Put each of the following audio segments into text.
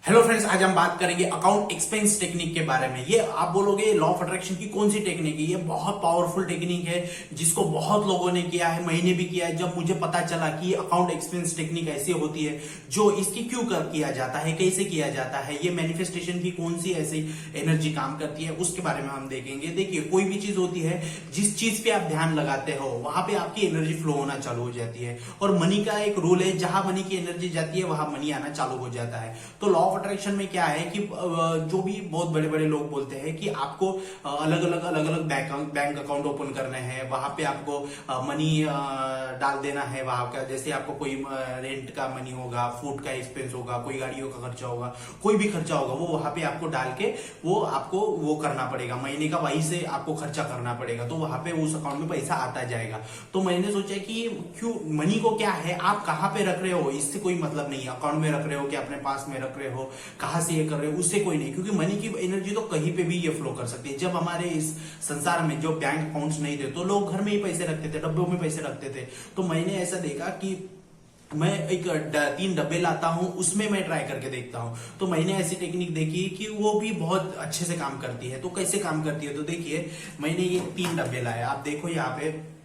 Hello friends, आज हम बात करेंगे अकाउंट एक्सपेंस टेक्निक के बारे में। ये आप बोलोगे लॉ ऑफ अट्रैक्शन की कौन सी टेक्निक है? ये बहुत पावरफुल टेक्निक है जिसको बहुत लोगों ने किया है, मैंने भी किया है। जब मुझे पता चला कि अकाउंट एक्सपेंस टेक्निक ऐसी होती है, जो इसकी क्यों किया जाता है, कैसे किया जाता है, ये मैनिफेस्टेशन की कौन सी ऐसी एनर्जी काम करती है, उसके बारे में हम देखेंगे। देखिए, कोई भी चीज होती है, जिस चीज पे आप ध्यान लगाते हो वहां पे आपकी एनर्जी फ्लो होना चालू हो जाती है। और मनी का एक रूल है, जहां मनी की एनर्जी जाती है वहां मनी आना चालू हो जाता है। तो लॉ ऑफ अट्रैक्शन में क्या है कि जो भी बहुत बड़े बड़े लोग बोलते हैं कि आपको अलग अलग बैंक अकाउंट ओपन करने हैं, वहां पे आपको मनी डाल देना है। वहां का जैसे आपको कोई रेंट का मनी होगा, फूड का एक्सपेंस होगा, कोई गाड़ियों का खर्चा होगा, कोई भी खर्चा होगा, वो वहां पे आपको डाल के वो आपको वो करना पड़ेगा, महीने का वहीं से आपको खर्चा करना पड़ेगा। तो वहां पे उस अकाउंट में पैसा आता जाएगा। तो मैंने सोचा कि क्यों मनी को क्या है, आप कहाँ पे रख रहे हो इससे कोई मतलब नहीं है। अकाउंट में रख रहे हो कि अपने पास में रख रहे हो, कहां से ये कर रहे हो, उससे कोई नहीं। क्योंकि मनी की एनर्जी तो कहीं पे भी ये फ्लो कर सकती है। जब हमारे इस संसार में जो बैंक अकाउंट्स नहीं थे, तो लोग घर में ही पैसे रखते थे, डब्बों में पैसे रखते थे। तो मैंने ऐसा देखा कि मैं एक 3 डब्बे लाता हूं, उसमें मैं ट्राई करके देखता हूं। तो मैंने ऐसी टेक्निक देखी कि वो भी बहुत अच्छे से काम करती है। तो कैसे काम करती है, तो देखिए, मैंने ये 3 डब्बे लाए। आप देखो यहाँ पे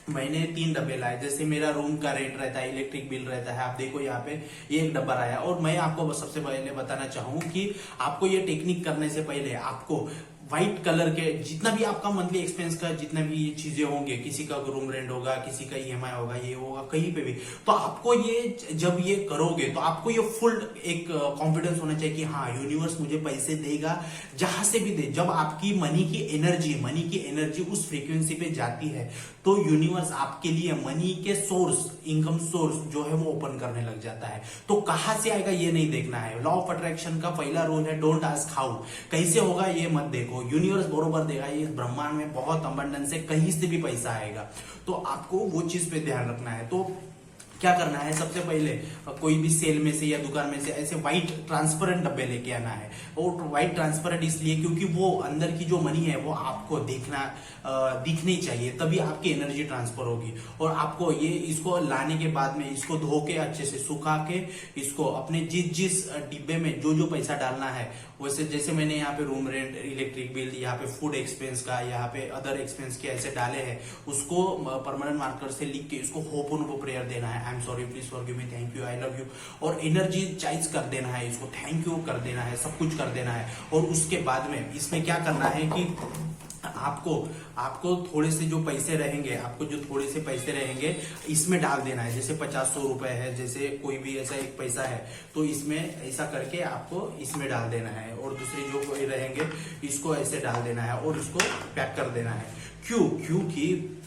मैंने 3 डब्बे लाए। जैसे मेरा रूम का रेंट रहता है, इलेक्ट्रिक बिल रहता है, आप देखो यहाँ पे ये एक डब्बा आया। और मैं आपको सबसे पहले बताना चाहूँ कि आपको ये टेक्निक करने से पहले आपको व्हाइट कलर के जितना भी आपका मंथली एक्सपेंस का जितना भी ये चीजें होंगे, किसी का रूम रेंट होगा, किसी का ईएमआई होगा, ये होगा कहीं पे भी, तो आपको ये जब ये करोगे तो आपको ये फुल एक कॉन्फिडेंस होना चाहिए कि हाँ, यूनिवर्स मुझे पैसे देगा जहां से भी दे। जब आपकी मनी की एनर्जी उस फ्रीक्वेंसी पे जाती है, तो यूनिवर्स आपके लिए मनी के सोर्स, इनकम सोर्स जो है वो ओपन करने लग जाता है। तो कहां से आएगा ये नहीं देखना है। लॉ ऑफ अट्रैक्शन का पहला रूल है, डोंट आस्क हाउ, कैसे होगा ये मत देखो, यूनिवर्स बरोबर देगा। ये ब्रह्मांड में बहुत अबंडेंस से कहीं से भी पैसा आएगा। तो आपको वो चीज पे ध्यान रखना है। तो क्या करना है, सबसे पहले कोई भी सेल में से या दुकान में से ऐसे व्हाइट ट्रांसपेरेंट डब्बे लेके आना है। और व्हाइट ट्रांसपेरेंट इसलिए क्योंकि वो अंदर की जो मनी है वो आपको दिखनी चाहिए, तभी आपकी एनर्जी ट्रांसफर होगी। और आपको ये इसको लाने के बाद में इसको धो के अच्छे से सुखा के इसको अपने जिस डिब्बे में जो जो पैसा डालना है, वैसे जैसे मैंने यहाँ पे रूम रेंट, इलेक्ट्रिक बिल, यहाँ पे फूड एक्सपेंस का, यहाँ पे अदर एक्सपेंस के ऐसे डाले हैं, उसको परमानेंट मार्कर से लिख के इसको होपोनोपो प्रेयर देना है। I am sorry, please forgive me, thank you, I love you. और एनर्जी चाइज कर देना है, इसको थैंक यू कर देना है, सब कुछ कर देना है। और उसके बाद में इसमें क्या करना है कि आपको थोड़े से जो पैसे रहेंगे, इसमें डाल देना है। जैसे 50-100 रुपए है, जैसे कोई भी ऐसा एक पैसा है, तो इसमें ऐसा करके आपको इसमें डाल देना है। और दूसरे जो कोई रहेंगे इसको ऐसे डाल देना है और इसको पैक कर देना है। क्योंकि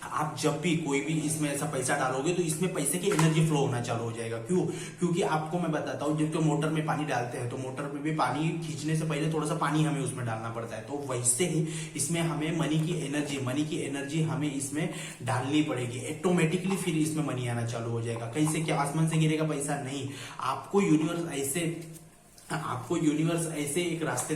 आप जब भी कोई भी इसमें ऐसा पैसा डालोगे तो इसमें पैसे की एनर्जी फ्लो होना चालू हो जाएगा। क्योंकि आपको मैं बताता हूँ, जब तो मोटर में पानी डालते हैं तो मोटर में भी पानी खींचने से पहले थोड़ा सा पानी हमें उसमें डालना पड़ता है। तो वैसे ही इसमें हमें मनी की एनर्जी हमें इसमें डालनी पड़ेगी। ऑटोमेटिकली फिर इसमें मनी आना चालू हो जाएगा। कैसे, क्या आसमान से गिरेगा पैसा? नहीं, आपको यूनिवर्स ऐसे एक रास्ते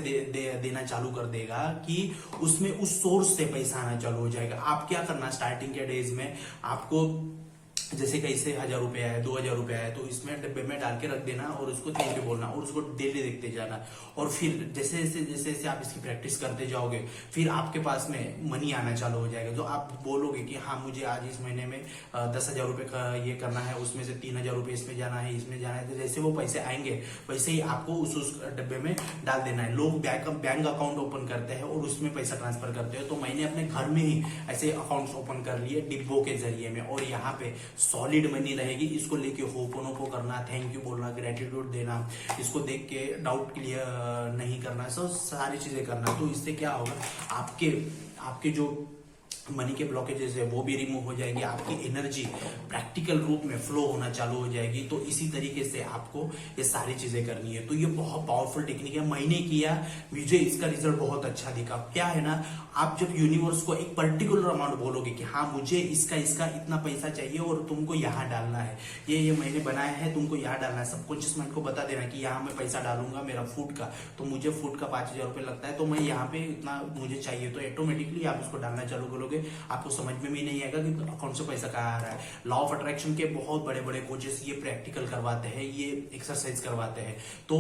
देना चालू कर देगा कि उसमें उस सोर्स से पैसा आना चालू हो जाएगा। आप क्या करना, स्टार्टिंग के डेज में आपको जैसे कैसे 1000 रुपया है, 2000 रुपया है, तो इसमें डब्बे में डाल के रख देना और उसको थैंक यू बोलना और उसको डेली देखते जाना। और फिर जैसे जैसे आप इसकी प्रैक्टिस करते जाओगे, फिर आपके पास में मनी आना चालू हो जाएगा। जो आप बोलोगे कि हाँ, मुझे आज इस महीने में 10,000 रुपए का ये करना है, उसमें से 3000 रुपए इसमें जाना है, तो जैसे वो पैसे आएंगे वैसे ही आपको उस डब्बे में डाल देना है। लोग बैंक अकाउंट ओपन करते हैं और उसमें पैसा ट्रांसफर करते हैं। तो मैंने अपने घर में ही ऐसे अकाउंट्स ओपन कर लिए डिब्बों के जरिए में। और यहाँ पे सॉलिड मनी रहेगी, इसको लेके होपोनोपो करना, थैंक यू बोलना, ग्रेटिट्यूड देना, इसको देख के डाउट क्लियर नहीं करना, सब सारी चीजें करना। तो इससे क्या होगा, आपके जो मनी के ब्लॉकेजेस है वो भी रिमूव हो जाएंगे, आपकी एनर्जी प्रैक्टिकल रूप में फ्लो होना चालू हो जाएगी। तो इसी तरीके से आपको ये सारी चीजें करनी है। तो ये बहुत पावरफुल टेक्निक है, मैंने किया, मुझे इसका रिजल्ट बहुत अच्छा दिखा। क्या है ना, आप जब यूनिवर्स को एक पर्टिकुलर अमाउंट बोलोगे कि हाँ, मुझे इसका इतना पैसा चाहिए और तुमको यहाँ डालना है, ये मैंने बनाया है, तुमको यहाँ डालना है, सबकॉन्शियस माइंड को बता देना कि यहाँ मैं पैसा डालूंगा मेरा फूड का, तो मुझे फूड का 5000 रुपए लगता है, तो मैं यहाँ पे इतना मुझे चाहिए। तो ऑटोमेटिकली आप इसको डालना चालू करोगे करोगे आपको समझ में भी नहीं आएगा कि अकाउंट से पैसा कहाँ आ रहा है। लॉ ऑफ अट्रैक्शन के बहुत बड़े बड़े कोचेस ये प्रैक्टिकल करवाते हैं, ये एक्सरसाइज करवाते हैं। तो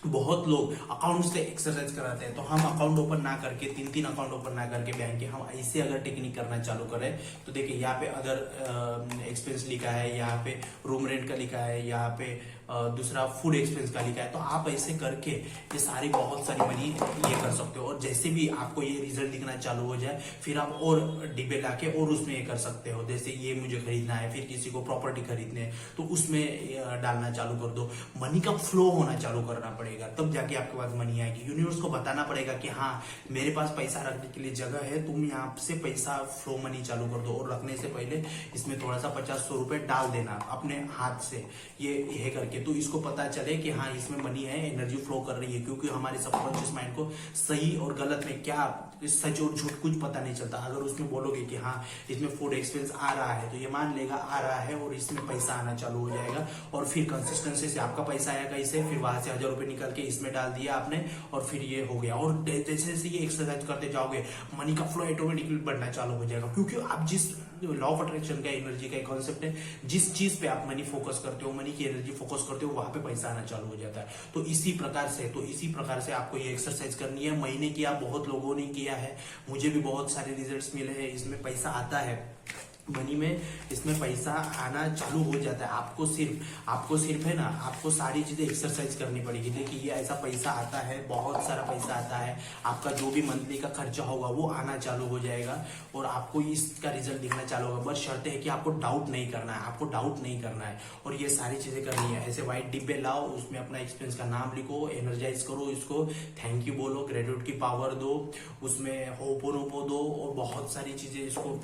बहुत लोग अकाउंट से एक्सरसाइज कराते हैं, तो हम अकाउंट ओपन ना करके 3 अकाउंट ओपन ना करके बैंक के हम ऐसे अगर टेक्निक करना चालू करें तो देखिए यहाँ पे अदर एक्सपेंस लिखा है, यहाँ पे रूम रेंट का लिखा है, यहाँ पे दूसरा फूड एक्सपेंस का लिखा है। तो आप ऐसे करके ये सारी बहुत सारी मनी ये कर सकते हो, और जैसे भी आपको ये रिजल्ट दिखना चालू हो जाए फिर आप और डिब्बे लाके और उसमें ये कर सकते हो। जैसे ये मुझे खरीदना है, फिर किसी को प्रॉपर्टी खरीदने है तो उसमें डालना चालू कर दो। मनी का फ्लो होना चालू करना पड़ेगा, तब जाके आपके पास मनी आएगी। यूनिवर्स को बताना पड़ेगा कि हाँ मेरे पास पैसा रखने के लिए जगह है, तुम यहाँ से पैसा फ्लो मनी चालू कर दो। और रखने से पहले इसमें थोड़ा सा 50-100 रुपए डाल देना अपने हाथ से, ये करके तो इसको पता चले कि हाँ इसमें मनी है, एनर्जी फ्लो कर रही है। क्योंकि हमारे सबकॉन्शियस माइंड को सही और गलत में क्या सच और झूठ कुछ पता नहीं चलता। अगर उसमें बोलोगे कि हाँ इसमें फूड एक्सपेंस आ रहा है तो ये मान लेगा आ रहा है और इसमें पैसा आना चालू हो जाएगा, और फिर कंसिस्टेंसी से आपका पैसा आएगा इसे, फिर वहां से 1000 रुपए निकल के इसमें डाल दिया आपने और फिर ये हो गया। और जैसे जैसे ये एक्सरसाइज करते जाओगे मनी का फ्लो ऑटोमेटिकली बढ़ना चालू हो जाएगा। क्योंकि आप जिस लॉ ऑफ अट्रैक्शन का एनर्जी का कॉन्सेप्ट है, जिस चीज पे आप मनी फोकस करते हो, मनी की एनर्जी फोकस करते हो, वहां पे पैसा आना चालू हो जाता है। तो इसी प्रकार से आपको ये एक्सरसाइज करनी है। महीने किया, बहुत लोगों ने किया है, मुझे भी बहुत सारे रिजल्ट्स मिले हैं। इसमें पैसा आता है, मनी में इसमें पैसा आना चालू हो जाता है। आपको सिर्फ है ना, आपको सारी चीजें एक्सरसाइज करनी पड़ेगी। देखिए ये ऐसा पैसा आता है, बहुत सारा पैसा आता है, आपका जो भी मंथली का खर्चा होगा वो आना चालू हो जाएगा और आपको इसका रिजल्ट दिखना चालू होगा। बस शर्त है कि आपको डाउट नहीं करना है, और ये सारी चीजें करनी है। ऐसे व्हाइट डिब्बे लाओ, उसमें अपना एक्सपेंस का नाम लिखो, एनर्जाइज करो इसको, थैंक यू बोलो, ग्रेटिट्यूड की पावर दो, उसमें होपोनोपो दो और बहुत सारी चीजें इसको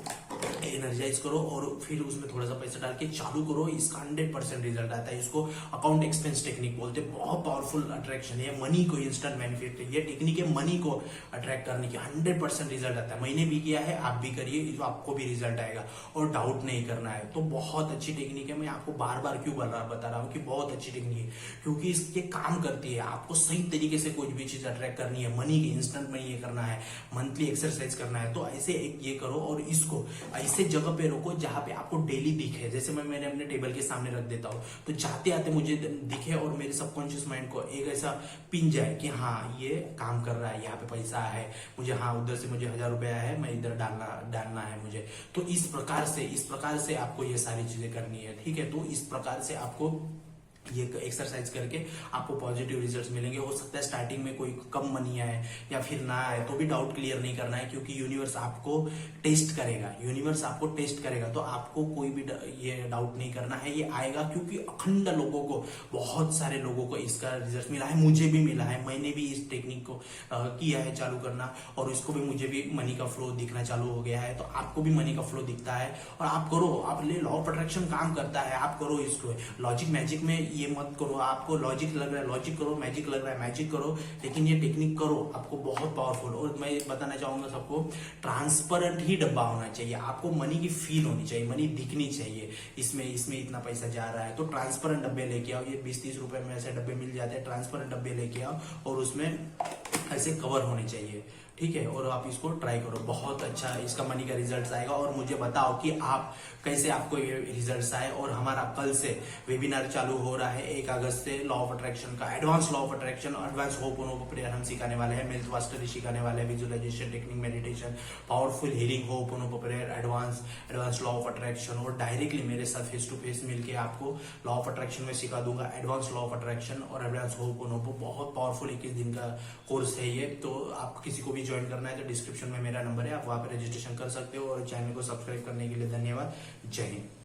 एनर्जाइज करो, और फिर उसमें थोड़ा सा पैसा डाल के चालू करो। इसका 100% रिजल्ट आता है। इसको अकाउंट एक्सपेंस टेक्निक बोलते हैं। बहुत पावरफुल अट्रैक्शन है, मनी को इंस्टेंट मैनिफेस्ट, ये टेक्निक है मनी को अट्रैक्ट करने की। 100% रिजल्ट आता है। मैंने भी किया है, आप भी करिए, तो आपको भी रिजल्ट आएगा। और डाउट नहीं करना है। तो बहुत अच्छी टेक्निक है। मैं आपको बार बार क्यों बता रहा हूँ कि बहुत अच्छी टेक्निक है, क्योंकि इसके काम करती है। आपको सही तरीके से कोई भी चीज अट्रैक्ट करनी है, मनी की इंस्टेंट मनी ये करना है, मंथली एक्सरसाइज करना है, तो ऐसे एक ये करो और इसको ऐसे जगह पे रोको जहां पे आपको डेली दिखे। जैसे मैंने अपने टेबल के सामने रख देता हूँ, तो जाते आते मुझे दिखे और मेरे सबकॉन्शियस माइंड को एक ऐसा पिन जाए कि हाँ ये काम कर रहा है, यहाँ पे पैसा है मुझे, हाँ उधर से मुझे 1000 रुपया है, मैं इधर डालना है मुझे। तो इस प्रकार से आपको ये सारी चीजें करनी है, ठीक है। तो इस प्रकार से आपको ये एक्सरसाइज करके आपको पॉजिटिव रिजल्ट्स मिलेंगे। हो सकता है स्टार्टिंग में कोई कम मनी आए या फिर ना आए, तो भी डाउट क्लियर नहीं करना है, क्योंकि यूनिवर्स आपको टेस्ट करेगा। तो आपको कोई भी ये डाउट नहीं करना है, ये आएगा। क्योंकि अखंड लोगों को, बहुत सारे लोगों को इसका रिजल्ट मिला है, मुझे भी मिला है। मैंने भी इस टेक्निक को किया है चालू करना, और इसको भी मुझे भी मनी का फ्लो दिखना चालू हो गया है। तो आपको भी मनी का फ्लो दिखता है और आप करो। आप लॉ ऑफ अट्रैक्शन काम करता है, आप करो इसको। लॉजिक मैजिक में ये मत करो, आपको लॉजिक लग रहा है लॉजिक करो, मैजिक लग रहा है मैजिक करो, लेकिन ये टेक्निक करो, आपको बहुत पावरफुल। और मैं बताना चाहूंगा सबको, ट्रांसपेरेंट ही डब्बा होना चाहिए। आपको मनी की फील होनी चाहिए, मनी दिखनी चाहिए, इसमें इतना पैसा जा रहा है। तो ट्रांसपेरेंट डब्बे लेके आओ, ये 20-30 रुपए में ऐसे डब्बे मिल जाते हैं। ट्रांसपेरेंट डब्बे लेके आओ और उसमें ऐसे कवर होने चाहिए, ठीक है। और आप इसको ट्राई करो, बहुत अच्छा इसका मनी का रिजल्ट आएगा। और मुझे बताओ कि आप कैसे, आपको ये रिजल्ट्स आए। और हमारा कल से वेबिनार चालू हो रहा है 1 अगस्त से, लॉ ऑफ अट्रैक्शन का, advance law of attraction, advance ho'oponopono prayer हम सिखाने वाले हैं, मेल्थ मास्टरी सिखाने वाले हैं, visualization technique, meditation, powerful healing, ho'oponopono prayer, advance law of attraction. और डायरेक्टली मेरे साथ फेस टू फेस मिलकर आपको लॉ ऑफ अट्रैक्शन में सिखा दूंगा, एडवांस लॉ ऑफ अट्रैक्शन और एडवांस होपोनोपो। बहुत पावरफुल 21 दिन का कोर्स है ये। तो आप किसी को भी ज्वाइन करना है तो डिस्क्रिप्शन में मेरा नंबर है, आप वहां पर रजिस्ट्रेशन कर सकते हो। और चैनल को सब्सक्राइब करने के लिए धन्यवाद। जय हिंद।